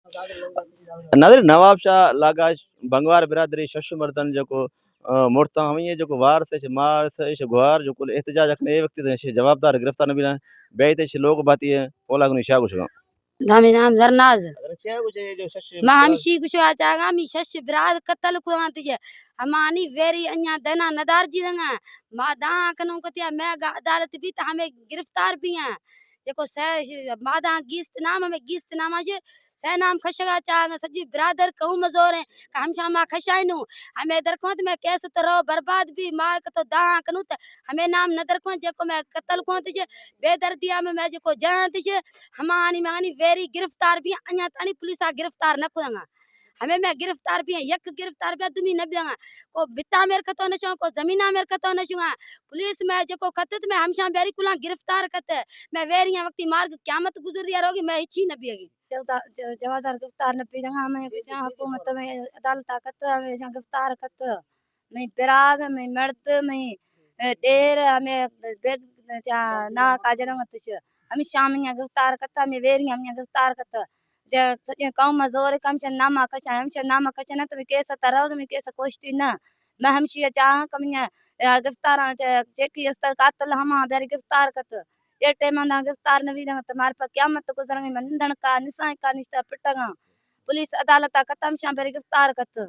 नादिर नवाब शाह लागाश बंगवार बिरादरी शशुमर्दन जको मोड़ता हम ये जको वार से मार से गुहार जो कुल एहतजाज अखने ए वक्त से जवाबदार गिरफ्तार न बिना बेते से लोग बाती है पोला गुनी शाह कुछ धामी नाम जरनाज अगर छे कुछ ये जो शश मैं हमशी कुछ आचागा मी शश बिराद कत्ल कुरांत जे हमानी वेरी अन्या देना नदार जी रंगा मा दा कनो कतिया मैं अदालत भी त हमें गिरफ्तार भी हैं देखो से मादा गिस्त नाम हमें गिस्त नाम जे से नाम खशगा चाग सजी ब्रादर कहूं मजोर है हम शामा खशाइनु हमें दर को मैं कैसे तो रो बर्बाद भी मां तो दा कनु त हमें नाम नदर को जेको मैं कत्ल को जे बेदर्दिया में मैं जेको जानत जे हमानी मानी वेरी गिरफ्तार भी अन्या तानी पुलिस गिरफ्तार न खुंगा हमें मैं गिरफ्तार भी यक गिरफ्तार भी तुमी न बियांगा को बिता मेर कतो न को जमीना मेर कतो न पुलिस में जेको खतत में हमशा बेरी कुला गिरफ्तार कते मैं वेरिया वक्ति मार्ग क़यामत गुजर दिया रोगी मैं इच्छी न बियगी जवादार गिरफ्तार न पी जंगा मैं कुछ हुकूमत में अदालत कत में गिरफ्तार कत मैं बिराद मैं मर्द मैं देर हमें बेग ना काजरंग तश हम शाम गिरफ्तार कत मैं वेरी हम गिरफ्तार कत जे कौम जोर कम से नामा कचा हम से नामा कचा न तो केस तरह तो केस कोष्टी न मैं हमशी चाह कम गिरफ्तार जेकी अस्तर कातल हम बेरी गिरफ्तार कत ये टाइम ना गिरफ्तार न भी तुम्हारे पर क़यामत गुजरेंगे मंदन का निशान का निष्ठा पिटगा पुलिस अदालत कतम शा बेरी गिरफ्तार कत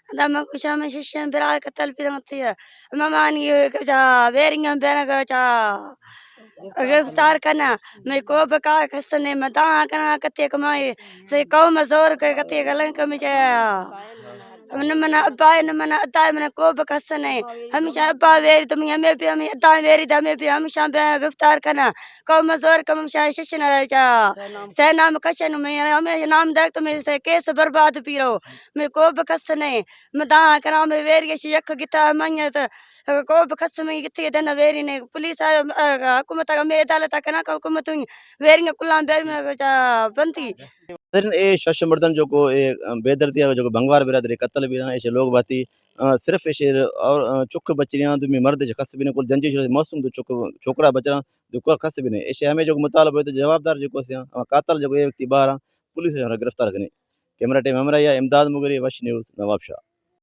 अदम कुछ में शिष्य बिरा कतल पिरंती है ममानी जा वेरिंग बेरा जा गिरफ्तार करना मैं को बका खसने मदा करना कते कमाए से कौ मजोर के कते गलन कम जे न मना अब्बा न मना अता मन को बकसने हमेशा अब्बा वेरी तुम हमें भी हमें अता वेरी दमे भी हमेशा गिरफ्तार करना कौ मजोर कम शासन जा से नाम कशन में हमें नाम दर तुम से केस बर्बाद पीरो मैं को बकसने मदा करा में वेरी से यख गिता मंयत को बकस में गिते दन वेरी ने पुलिस हुकूमत में अदालत कना हुकूमत वेरी कुला बेर में बंती ए शशुमर्दन जो को ए बेदर्दिया जो बंगवार बिरादरी कत्ल भी ऐसे लोग बाती सिर्फ ऐसे और चुख बचरियां तुम मर्द जो खस भी ने कुल जंजी मौसम तो चुख छोकरा बचरा जो को खस भी ने ऐसे हमें जो मुतालबा है जवाबदार जो को कातल जो ए व्यक्ति बाहर पुलिस गिरफ्तार कने कैमरा टीम हमरा या इमदाद मुगरी वश न्यूज़ नवाब शाह।